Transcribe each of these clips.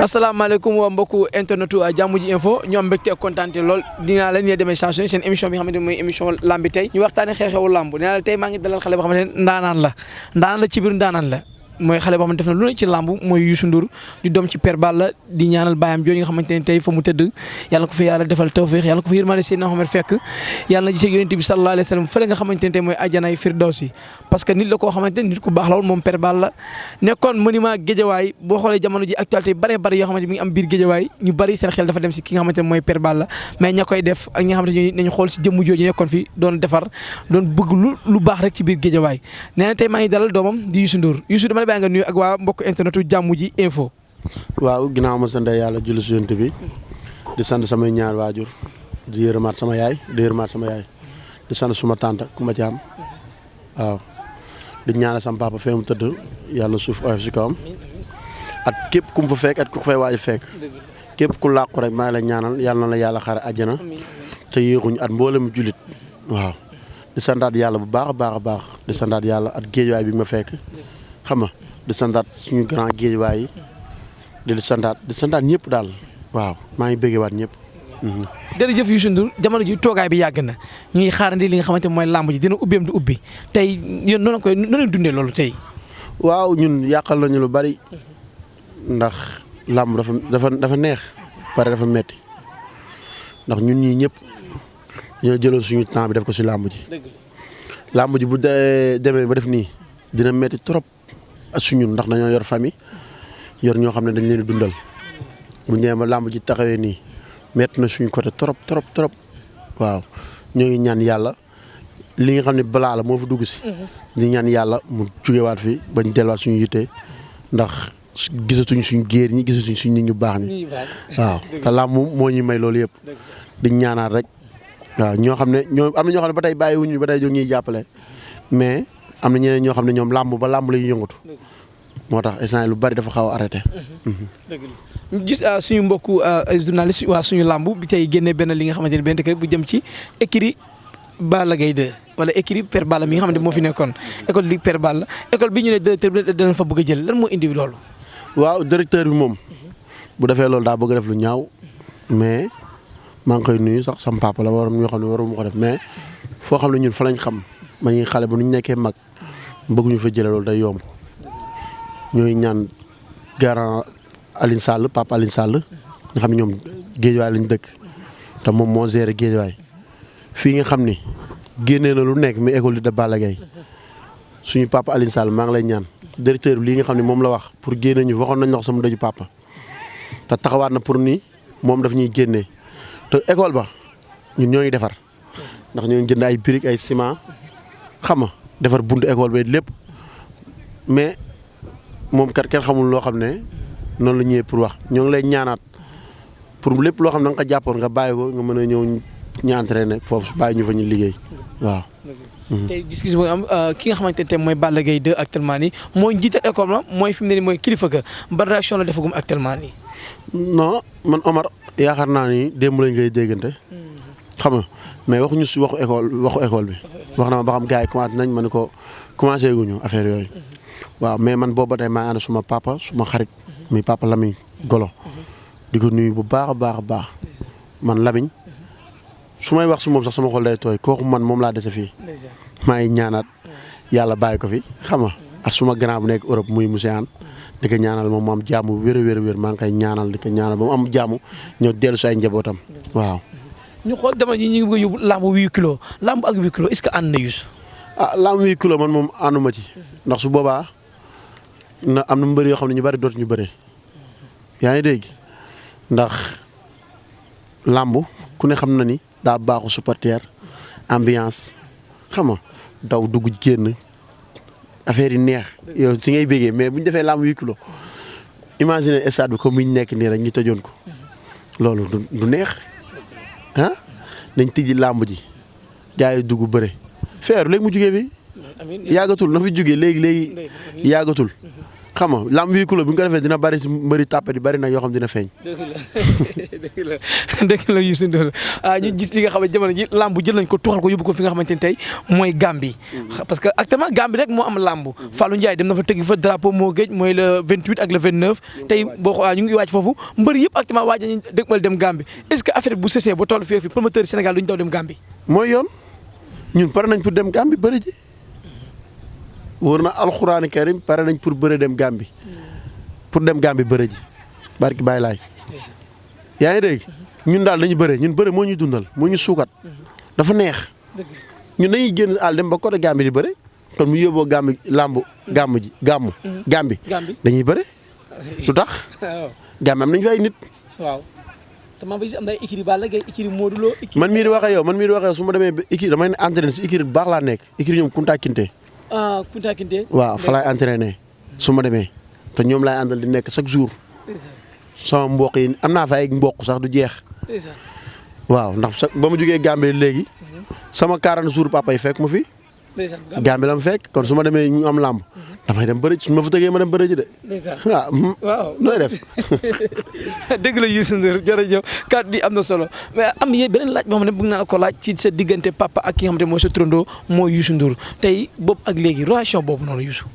asalaamaaleykum waa mbokku internetu Jàmm ji info ñu am mbégte ak kontaante lool dinaa leen demee station seen émission bi nga xamante ne mooy émission lambi tey ñu waxtaane xew-xewu lamb nee naa la tey maa ngi dalal xale boo xamante ne ndaanaan la ci biir ndaanaan la mooy xale boo xamante def na lu ne ci lamb mooy Youssou Ndour di doom ci Père Balla di ñaanal baayam jooju nga xamante ne tey fa mu tëdd yàlla ko fa yàlla defal tawfiix yàlla ko fa yërmande Seydina Muhammad fekk yàlla na gisee yonent bi sallallahu alayhi wa sallam fële nga xamante ne tey mooy àjjanaay firdawsi parce que nit la koo xamante ne nit ku baax la woon moom Père Balla nekkoon monument Guédiawaye boo xoolee jamono ji actualité bare bare yoo xamante mi ngi am biir Guédiawaye ñu bari seen xel dafa dem si ki nga xamante ne mooy Père Balla mais ña koy def ak ñi nga xamante ne nañu xool si jëmm jooju nekkoon fi doon defar doon bëgg lu baax rek ci biir Guédiawaye nee na tey maa ngi dalal doomam di Youssou Ndour Youssou dama la bàyyi nga nuyu ak waa mbokk internetu Jàmm ji info. waaw ginnaaw ma sant yàlla julli si yonent bi di sant samay ñaar waajur di yërëmaat sama yaay di sant suma tante Kumba Caam waaw di ñaanal sama papa fee mu tëdd yàlla suuf oyof si kawam at képp ku mu fa fekk at ku fay waaj fekk képp ku làqu rek maa ngi la ñaanal yàlla na la yàlla xare àjjana te yéexuñu at mboolem jullit waaw di santaat yàlla bu baax a baax di santaat yàlla at Géejawaay bi ma fekk xam nga di santaat suñu grand Géejawaay yi di santaat ñëpp daal waaw maa ngi bëggewaat ñëpp. jërëjëf Youssou Ndour jamono ji toogaay bi yàgg na ñu ngi xaarandi li nga xamante mooy làmb ji dina ubbeem di ubbi tey yéen noonu dundee loolu tey. waaw ñun yàqal nañu lu bari ndax làmb dafa neex pare dafa metti ndax ñun ñii ñëpp ñoo jëloon suñu temps bi def ko si làmb ji. làmb ji bu demee ba def nii dina metti trop ak suñun ndax dañoo yor famille yor ñoo xam ne dañ leen di dundal bu ñëwee ba làmb ji taxawee nii metti na suñu côté trop waaw ñoo ngi ñaan yàlla li nga xam ne balaa la moo fa dugg si. di ñaan yàlla mu jugewaat fi bañ delluwaat suñu yitte ndax gisatuñ suñu géer ñi gisatuñ suñu nit ñu baax ñi waaw te làmb moo ñu may loolu yëpp di ñaanaat rek waaw ñoo xam ne am na ñoo xam ne ba tey bàyyiwuñu ba tey jóg ñuy jàppale mais am na ñeneen ñoo xam ne ñoom làmb ba làmb la ñuy yëngatu moo tax instant lu bari dafa xaw a arrêté. ñu gis suñu mbokku journaliste waa suñu làmb bi tey génnee benn li nga xamante ne benn décret bu jëm ci écurie Balla Gaye 2 wala écurie Père Balla mi nga xamante moo fi nekkoon école li Père Balla école bi ñu ne directeur bi dana fa bëgg a jël lan moo indi loolu. waaw directeur bi moom bu defee loolu daa bëgg a def lu ñaaw mais maa ngi koy nuyu sax sama papa la waroon ñoo xam ne waruma ko def mais foo xam ne ñun fa lañ xam ma ñuy xale bu ñu nekkee mag bëgguñu fa jëlee loolu day yomb ñooy ñaan garant Aline Sall papa Aline Sall nga xam ne ñoom Géejawaay lañ dëkk te moom moo géré Géejawaay fii nga xam ni génnee na lu nekk mi école de Balla Gaye suñu papa Aline Sall maa ngi lay ñaan directeur bi lii nga xam ne moom la wax pour génne ñu waxoon nañ wax sama dëju papa te taxawaat na pour ni moom daf ñuy génnee te école ba ñun ñoo ngi defar ndax ñoo ngi jënd ay briques ay ciment xam nga defar buntu école bi lépp mais moom kat kenn xamul loo xam ne noonu la ñëwee pour wax ñoo ngi lay ñaanaat pour lépp loo xam ne nga ko jàppoon nga bàyyi ko nga mën a ñëw ñu entraîné foofu bàyyi ñu fa ñu liggéey waaw. tey gis-gis mooy am ki nga xamante ne mooy Balla Gaye 2 actuellement nii mooy njiital école la mooy fi mu ne nii mooy kilifa ga ban réaction la defagum actuellement nii. non man Omar yaakaar naa ni démb lañ koy déggante xam nga mais waxuñu si waxu école bi wax na ma ba xam gars yi commencé nañ ma ne ko commencé guñu affaire yooyu waaw mais man boobu ba tey maa ànd suma papa suma xarit muy papa Lamine Golo di ko nuyu bu baax a baax man Lamine su may wax si moom sax sama xol day tooy kooku man moom laa dese fii maa ngi ñaanaat yàlla bàyyi ko fi xam nga ak suma grand bu nekk Europe muy monsieur Anne di ko ñaanal moom mu am jàmm wér maa ngi koy ñaanal di ko ñaanal ba mu am jàmm ñëw dellu si ay njabootam waaw. ñu xool dama ñu ngi bëgg a yóbbu làmb 8 kilos làmb ak 8 kilos est-ce que ànd na Youssou. làmb 8 kilos man moom ànduma ci ndax su boobaa am na mbër yoo xam ne ñu bari dootuñu bëree yaa ngi dégg ndax làmb ku ne xam na ni daa baaxu supporter ambiance xam nga daw dugg génn affaire yi neex yow si ngay bégee mais bu ñu defee làmb 8 kilos imagine stade bi comme ñu nekk nii rek ñu tëjoon ko loolu du neex ah nañ tijji làmb ji jaay dugg bëre feeru léegi mu jugee bi yàggatul na fi jugee léegi yàggatul xam nga lamb wi kulo bu ñu ko defee dina bari si mbëri tàppe di bari nag yoo xam dina feeñ. dëgg la Youssou Ndour ñu gis li nga xam ne jamono ji lamb jël nañ ko tuxal ko yóbbu ko fi nga xamante ni tey mooy Gambie. parce que actuellement Gambie rek moo am lamb. Fallou Ndiaye dem na fa tëgg fa drapeau moo géej mooy le 28 ak le 29. tey boo xoolee ñu ngi waaj foofu mbër yëpp actuellement waaj nañu dëgmal dem Gambie est-ce que affaire bu sësee ba toll fii promoteur Sénégal duñu daw dem Gambie. mooy yoon ñun pare nañ pour dem Gambie bëri ji wóor na alxuraani karim pare nañ pour bëre dem Gambie pour dem Gambie bëre ji barki Baye Laay yaa ngi dégg ñun daal dañu bëre ñun bëre moo ñu dundal moo ñu suukat dafa neex ñun dañuy génn àll dem ba côté Gambie di bëre kon mu yóbboo Gambie Gambie dañuy bëre lu tax Gambie am nañu fa ay nit. waaw te maa ngi am na ay écurie Balla Gaye écurie Modou Lo. man mii di waxee yow su ma demee ba écurie damay entraîné si écurie bu baax laa nekk écurie ñoom Kunta Kinte. Kunta Kinte. waaw fa laay entraîné su ma demee te ñoom laay àndal di nekk chaque jour. sama mbokk yi am naa fa ay mbokk sax du jeex. waaw ndax ba ma jógee Gambie léegi. sama 40 jours papa yi fekk ma fi. Gambie la ma fekk kon su ma demee ñu am làmb. damay dem bëri su ma fa tëggee ma dem bëri ji de. waaw nooy def. dëgg la Youssou Ndour jërëjëf kàddu yi am na solo mais am yéen beneen laaj boo xam ne bëgg naa la ko laaj ci sa diggante papa ak ki nga xamante ne mooy sa turandoo mooy Youssou Ndour tey boobu ak léegi relation boobu noonu Youssou.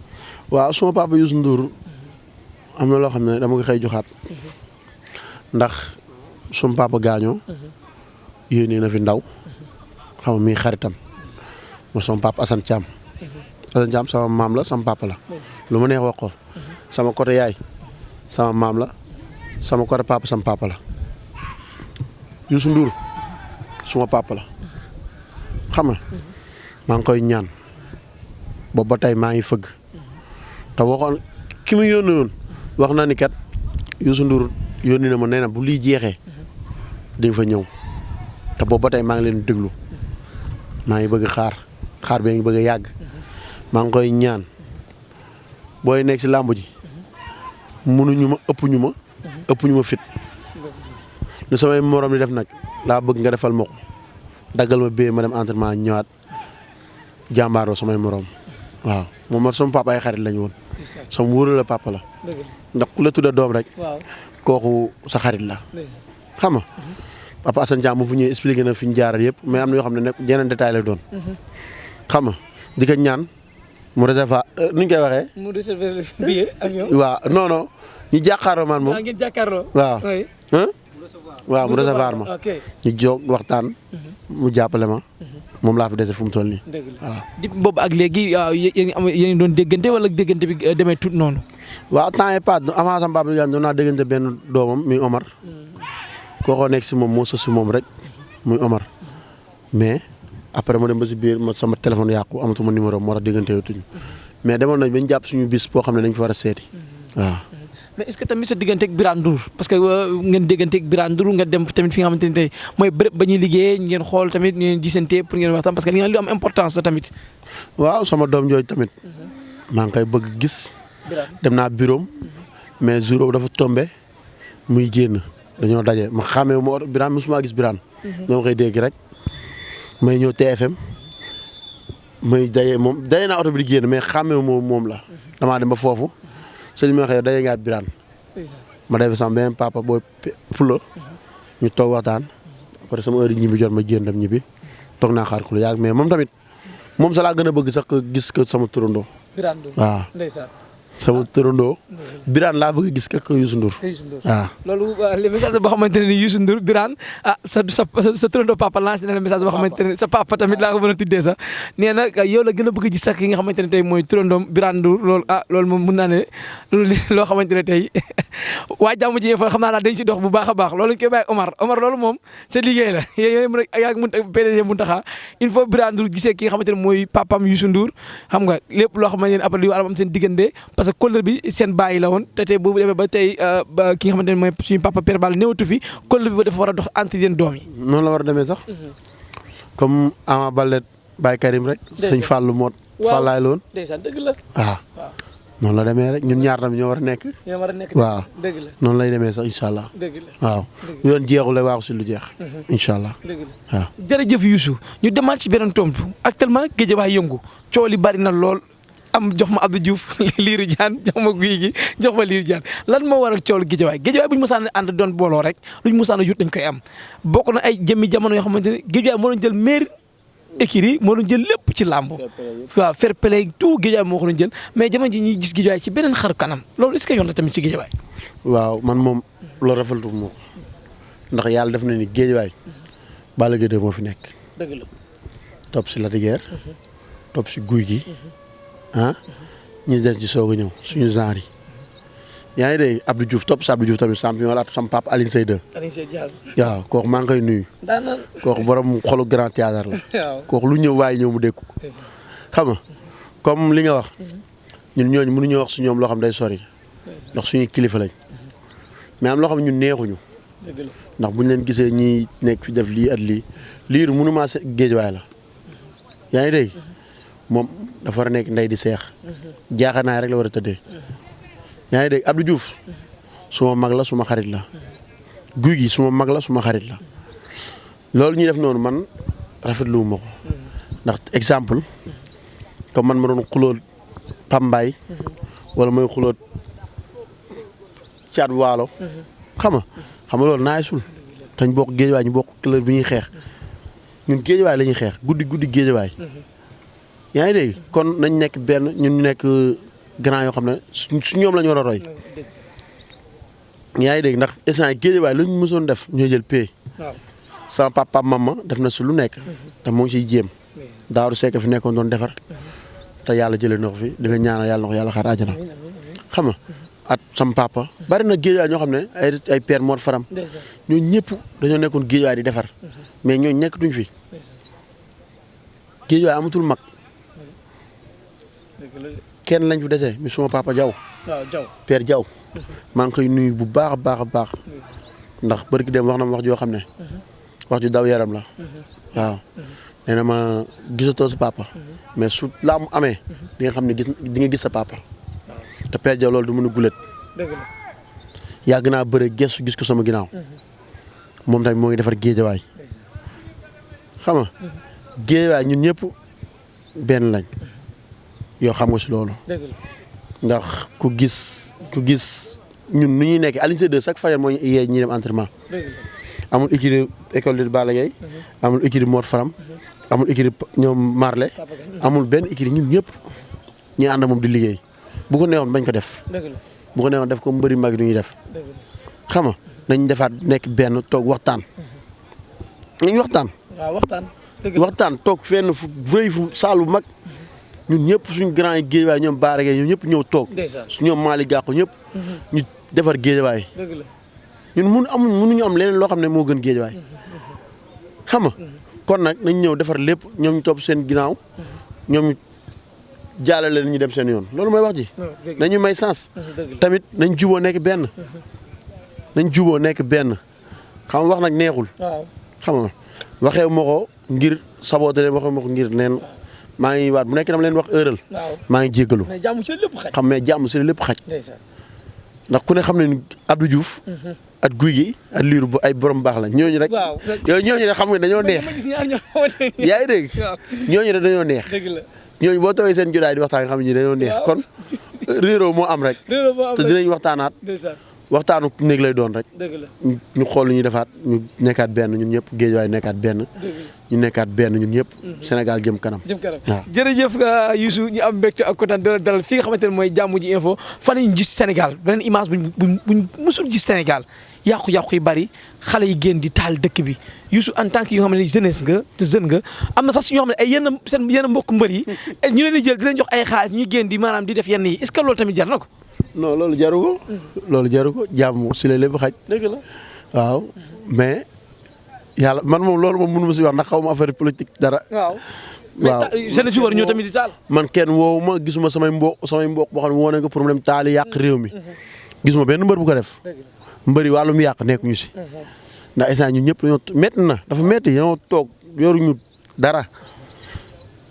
waaw suma papa Youssou Ndour am na loo xam ne dama ko xëy joxaat ndax suma papa gaañoo yéene na fi ndaw xam nga muy xaritam ma sama papa Assane Thiam. Assane Thiam sama maam la sama papa la lu ma neex wax ko sama côté yaay sama maam la sama côté papa sama papa la Youssou Ndour suma papa la xam nga maa ngi koy ñaan boobu ba tey maa ngi fëgg te waxoon ki mu yónni woon wax na ni kat Youssou Ndour yónni na ma nee na bu lii jeexee di nga fa ñëw te boobu ba tey maa ngi leen déglu maa ngi bëgg xaar bee ngi bëgg a yàgg maa ngi koy ñaan booy nekk si làmb ji mënuñu ma ëpp ñu ma fit lu samay morom di def nag laa bëgg nga defal ma ko daggal ma bee ma dem entraînement ñëwaat jàmbaaroo samay morom waaw moom sama papa ay xarit lañu woon sama wóoru la papa la ndax ku la tudda doom rek kooku sa xarit la xam nga papa Assane Thiam mu fu ñëwee expliqué na fi ñu jaaral yëpp mais am na yoo xam ne nekk yeneen détail la doon xam nga di ko ñaan mu réserver nu ñu koy waxee. mu réserver billet avion. waaw non non ñu jàkkaarloo man moom. ngeen jàkkaarloo. waaw. waaw mu réserver ma. ñu jóg waxtaan. mu jàppale ma. moom laa fi dese fu mu toll nii. dëgg la waaw. di boobu ak léegi yéen ngi doon déggante wala déggante bi demee tout noonu. waaw temps yii pas avant sama papa doon naa déggante benn doomam muy Omar. kookoo nekk si moom moo sos si moom rek muy Omar mais. après ma dem ba si biir sama téléphone yàqu amatuma numéro moo tax déggante tuñ mais demoon nañ ba ñu jàpp suñu bis boo xam ne dañ fa war a seeti waaw. mais est-ce que tamit sa diggante ak Birane Ndour parce que ngeen déggante ak Birane Ndour nga dem tamit fi nga xamante ni tey mooy bërëb ba ñuy liggéeyee ngeen xool tamit ngeen gisante pour ngeen waxtaan parce que li nga lu am importance la tamit. waaw sama doom jooju tamit maa ngi koy bëgg gis. dem naa bureau mais jour boobu dafa tombé muy génn dañoo daje ma xàmmee ma oto Birane mosuma gis Birane. dama koy dégg rek. may ñëw TFM may daye moom daye naa oto bi di génn mais xàmmee moom la damaa dem ba foofu sëñ bi ma waxee daye ngaa Birane ma def sama benn papa booy Pulo ñu toog waxtaan après sama heure yi ñibbi jot ma génn dem ñibbi toog naa xaar ku la yàgg mais moom tamit moom sa laa gën a bëgg sax gis ko sama turandoo. Birane Ndour waaw ndeysaan sama turandoo Birane laa bëgg gis kak Youssou Ndour waaw. loolu le message boo xamante ne ni Youssou Ndour Birane sa turandoo papa lancé na message boo xamante ne sa papa tamit laa ko mën a tuddee sax nee na yow la gën a bëgg a gis sax ki nga xamante ne tey mooy turandoom Birane Ndour loolu loolu moom mën naa ne loolu loo xamante ne tey waa jàmm ji fa xam naa daal dañ ci dox bu baax a baax loolu ñu koy bàyyi Omar loolu moom sa liggéey la yooyu mën a yaag PDG Mountakha il faut Birane Ndour gisee ki nga xamante ne mooy papam Youssou Ndour xam nga lépp loo xamante ne après li war a am seen diggante parce que kóllëre bi seen bàyyi la woon te tey boobu demee ba tey ba ki nga xamante ne mooy suñu papa Père Balla néewatu fi kóllëre bi ba dafa war a dox entre yéen doom yi. noonu la war a demee sax comme Ama Baldé Baye Karim rek. sëñ Fallou Mot. waaw Fallaay la woon. ndeysaan dëgg la. waaw noonu la demee rek ñun ñaar tam ñoo war a nekk. ñoo war a nekk waaw dëgg la. noonu lay demee sax incha allah. dëgg la waaw bu yoon jeexul rek waaxu si lu jeex. incha allah dëgg la waaw. jërëjëf Youssou ñu demaat ci beneen tontu actuellement Guédiawaye yëngu coow li bari na lool am jox ma Abdou Diouf Lirou Diane jox ma Guy gi jox ma Lirou Diane lan moo waral coow Guédiawaye bu ñu mosaan a ànd doon booloo rek lu ñu mosaan a yut dañ koy am bokk na ay jëmmi jamono yoo xamante ne Guédiawaye moo doon jël meilleur écurie moo doon jël lépp ci làmb waaw fair play tout Guédiawaye moo ko doon jël mais jamono ji ñuy gis Guédiawaye ci beneen xaru kanam loolu est-ce que yoon la tamit ci Guédiawaye. waaw man moom loolu rafetlu moo ndax yàlla def na ni Guédiawaye Balla Gaye 2 moo fi nekk. dëgg la. topp si Lac de Guiers topp si Gouye Gui ñu den ci soog a ñëw suñu genre yi yaa ngi dégg Abdou Diouf topp si Abdou Diouf tamit champion la sama papa Alioune Seye 2. Alioune Seye Diaz. waaw kooku maa ngi koy nuyu. daanaka kooku borom xolu grand théâtre la. waaw kooku lu ñëw waaye ñëw mu dékku. xam nga comme li nga wax ñun ñooñu mënuñoo wax su ñoom loo xam day sori ndax suñuy kilifa lañ mais am loo xam ñun neexuñu ndax buñ leen gisee ñi nekk fi def lii at lii Lirou mënuma Guédiawaye la yaa ngi dégg moom dafa war a nekk ndey di seex jaaxanaay rek la war a tëddee yaa ngi dégg Abdou Diouf suma mag la suma xarit la Gouye Gui suma mag la suma xarit la loolu ñuy def noonu man rafetlu ma ko ndax exemple comme man ma doon xulóot Pambaay wala mooy xulóot Caat Waalo xam nga loolu naay sul te ñu bokk Guédiawaye ñu bokk couleur bi ñuy xeex ñun Guédiawaye la ñuy xeex guddi Guédiawaye yaa ngi dégg kon nañ nekk benn ñun ñu nekk grand yoo xam ne su ñoom la ñu war a roy yaa ngi dégg ndax instant yi Guédiawaye la ñu mësoon def ñoo jël pay sama papa mama def na su lu nekk te moo ngi siy jéem Daaru Seck fi nekkoon doon defar te yàlla jëlee na ko fi di nga ñaanal yàlla na ko yàlla xaar àjjana xam nga at sama papa bari na Guédiawaye ñoo xam ne ay père Mor Faram ñooñu ñëpp dañoo nekkoon Guédiawaye di defar mais ñooñu nekkatuñ fi Guédiawaye amatul mag kenn lañ fi dese mi suma papa Diaw père Diaw maa ngi koy nuyu bu baax a baax ndax barki dem wax na ma wax joo xam ne wax ju daw yaram la waaw nee na ma gisatoo sa papa mais su laa mu amee di nga xam ne di nga gis sa papa te père Diaw loolu du mën a gulet yàgg naa bëre gestu gis ko sama ginnaaw moom tamit moo ngi defar Guédiawaye xam nga Guédiawaye ñun ñëpp benn lañ yoo xam nga si loolu ndax ku gis ñun nu ñuy nekk Alioune Seye 2 chaque fajar moo yee ñuy dem entraînement amul écurie école de Balla Gaye amul écurie Mor Faram amul écurie ñoom Marley amul benn écurie ñun ñëpp ñi ànd moom di liggéey bu ko neexoon bañ ko def bu ko neexoon def ko mbëri mag du ñuy def xam nga nañ defaat nekk benn toog waxtaan nañ waxtaan toog fenn fu rëy fu saalu mag ñun ñëpp suñu grand yi Guédiawaye ñoom Baara Gueye ñoom ñëpp ñëw toog su ñoom Malick Gakou ñëpp ñu defar Guédiawaye ñun mënuñu am leneen loo xam ne moo gën Guédiawaye xam nga kon nag nañ ñëw defar lépp ñoom ñu topp seen ginnaaw ñoom ñu jaalale leen ñu dem seen yoon loolu mooy wax ji nañu may sens tamit nañ juboo nekk benn xam nga wax nag neexul xam nga waxee ma ko ngir saboté leen waxee ma ko ngir neen maa ngi waat bu nekk dama leen wax heural maa ngi jéggalu xam mais jàmm si la lépp xaj ndax ku ne xam ne Abdou Diouf at Gouye Gui at Lirou ba ay borom baax la ñooñu rek ñooñu rek xam nga dañoo neex yaa ngi dégg ñooñu rek dañoo neex ñooñu boo toogee seen jotaay di waxtaan nga xam ne ñi dañoo neex kon réeroo moo am rek te dinañ waxtaanaat waxtaanu néeg lay doon rek ñu xool lu ñuy defaat ñu nekkaat benn ñun ñëpp Guédiawaye nekkaat benn ñu nekkaat benn ñun ñëpp Sénégal jëm kanam waaw jërëjëf Youssou ñu am mbégte ak kontaan doon dalal fi nga xamante ne mooy Jàmm Ji Info fan ñu gis Sénégal beneen image buñ mësul gis Sénégal yàqu-yàqu yi bari xale yi génn di taal dëkk bi Youssou en tant que yoo xam ne jeunesse nga te jeune nga am na sax si ñoo xam ne ay yenn mbokk mbër yi ñu leen di jël di leen jox ay xaalis ñuy génn di maanaam di def yenn yi est-ce que loolu tamit jar na ko non loolu jaru ko jàmm si la lépp xaj dëgg la waaw mais yàlla man moom loolu moom mënu ma si wax ndax xaw ma affaire politique dara waaw jeunesse yi war ñoo tamit di taal man kenn woowu ma gisuma samay mbokk boo xam ne woo nañ ko problème taal yi yàq réew mi gisuma benn mbër bu ko def mbëri wàllum yàq nekkuñu si ndax instant ñun ñëpp dañoo métti na dafa métti dañoo toog yoruñu dara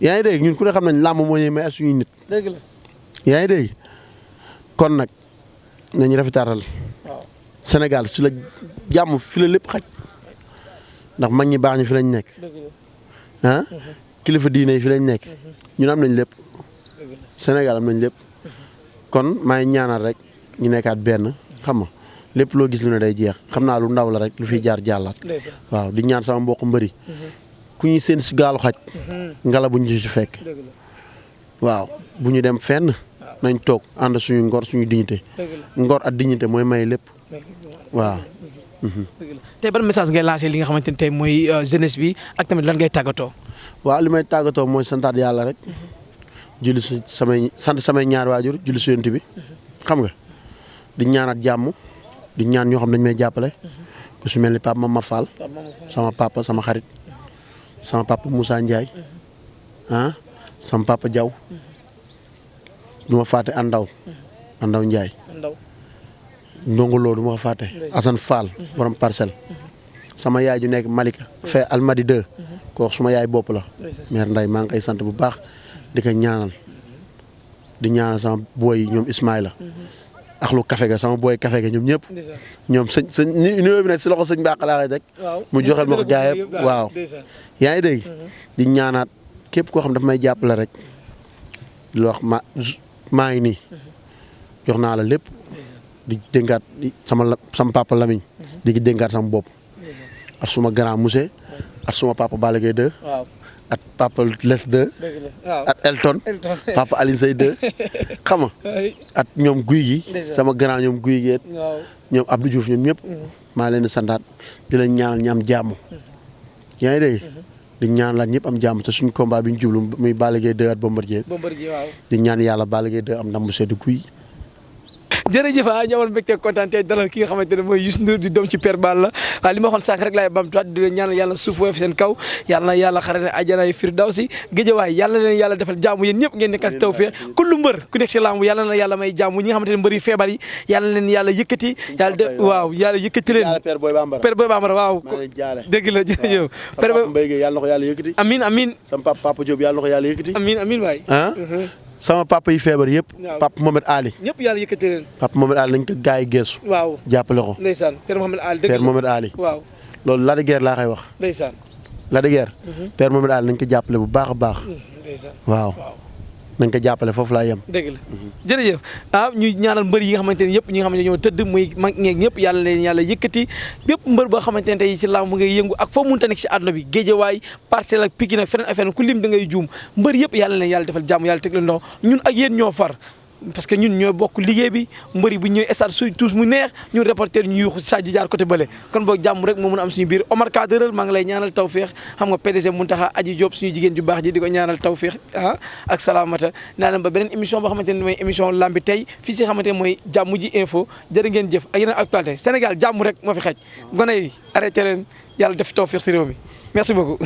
yaa ngi dégg ñun ku ne xam nañ làmb moo ñuy may suñuy nit dëgg la yaa ngi dégg kon nag nañu rafetaatal Sénégal si la jàmm fi la lépp xaj ndax mag ñi baax ñi fi lañ nekk ah kilifa diine yi fi lañ nekk ñun am nañ lépp Sénégal am nañ lépp kon maay ñaanal rek ñu nekkaat benn xam nga lépp loo gis lu ne day jeex xam naa lu ndaw la rek lu fiy jaar jàllaat waaw di ñaan sama mbokk mbëri ku ñuy seen si gaalu xaj ngala bu ñu ci fekk waaw bu ñu dem fenn nañ toog ànd suñu ngor suñu dignité ngor ak dignité mooy may lépp waaw. tey ban message ngay lancé li nga xamante ni tey mooy jeunesse bi ak tamit lan ngay tàggatoo. waaw li may tàggatoo mooy santaat yàlla rek julli si samay ñaari waajur julli si yonent bi xam nga di ñaanaat jàmm di ñaan ñoo xam dañ may jàppale ku su mel ni Pape Mama Fall sama papa sama xarit sama papa Moussa Ndiaye sama papa Diaw du ma fàtte Andaw Ndiaye ndongo loo du ma ko fàtte Assane Fall borom parcelle sama yaay ju nekk Malika fee Almadi 2 kooku suma yaay bopp la mère Nday maa ngi koy sant bu baax di ko ñaanal di ñaanal sama booy ñoom Ismaïla ak lu café ga sama booy café ga ñoom ñëpp ñoom sëñ nuyoo bi nag si loxo sëñ Bakk laa koy teg mu joxel ma ko gaay yëpp waaw yaa ngi dégg di ñaanaat képp koo xam daf may jàppale rek di la wax maa ngi nii jox naa la lépp di dénkaat sama papa Lamine di dénkaat sama bopp ak suma grand monsieur ak suma papa Balla Gaye 2 ak papa Les 2 ak Elton papa Aline Sey 2 xam nga ak ñoom guy gi sama grand ñoom guy gi ñoom Abdou Diouf ñoom ñëpp maa leen di santaat di leen ñaanal ñu am jàmm yaa ngi dégg di ñaan la ñëpp am jàmm te suñu combat bi ñu jublu muy Balla Gaye 2 ak Bombardier di ñaan yàlla Balla Gaye 2 am ndam bu sedd guy. jërëjëf ñamal mbégte kontaan tey dalal ki nga xamante ne mooy Youssou Ndour di doom ci Père Balla li ma waxoon sànq rek laay bamtuwaat di leen ñaanal yàlla suuf woyof seen kaw yàlla na yàlla xare ne àjjana yi firdawsi géejawaay yàlla na leen yàlla defal jàmm yéen ñëpp ngeen nekkat si tawfeex kullu mbër ku nekk si lamb yàlla na yàlla may jàmm ñi nga xamante ne mbër yi feebar yi yàlla na leen yàlla yëkkati yàlla de waaw yàlla yëkkati leen Père Boy Bambara waaw dëgg la jërëjëf Père Boy Mbaye yàlla na ko yàlla yëkkati amiin sama papa Diop yàlla na ko yàlla yëkkati amiin waay sama papa yi feebar yëpp. papa Mohamed Ali. ñëpp yàlla yëkkati leen. papa Mohamed Ali nañ ko gars yi geesu. waaw jàppale ko. ndeysaan Père Mohamed Ali dëgg Père Mohamed Ali. waaw loolu Lac de Guiers laa koy wax. ndeysaan Lac de Guiers. Père Mohamed Ali nañ ko jàppale bu baax a baax. ndeysaan waaw. nañ ko jàppale foofu laa yem. dëgg la jërëjëf ñu ñaanal mbër yi nga xamante ne yëpp ñi nga xamante ne ñoo tëdd muy mag ñeeg ñëpp yàlla leen yàlla yëkkati bépp mbër boo xamante ne tey ci làmb mu ngay yëngu ak foo mënta nekk ci àdduna bi Géejawaay Parcelles ak Pikine ak feneen ak feneen ku lim da ngay juum mbër yëpp yàlla leen yàlla defal jàmm yàlla teg leen ndox ñun ak yéen ñoo far parce que ñun ñooy bokk liggéey bi mbëri bu ñëwee stade suy tous mu neex ñun reporter ñu yuuxu Sadji jaar côté bële kon boog jàmm rek moo mën a am suñu biir Omar Cadreur maa ngi lay ñaanal tawféex xam nga PDG Mountakha Aji Diop suñu jigéen ju baax ji di ko ñaanal tawféex ak salaamata naa leen ba beneen émission boo xamante ne mooy émission lambi tey fii si xamante ne mooy jàmm ji info jërë ngeen jëf ak yeneen actualité Sénégal jàmm rek moo fi xej gone yi arrêté leen yàlla def tawféex si réew mi merci beaucoup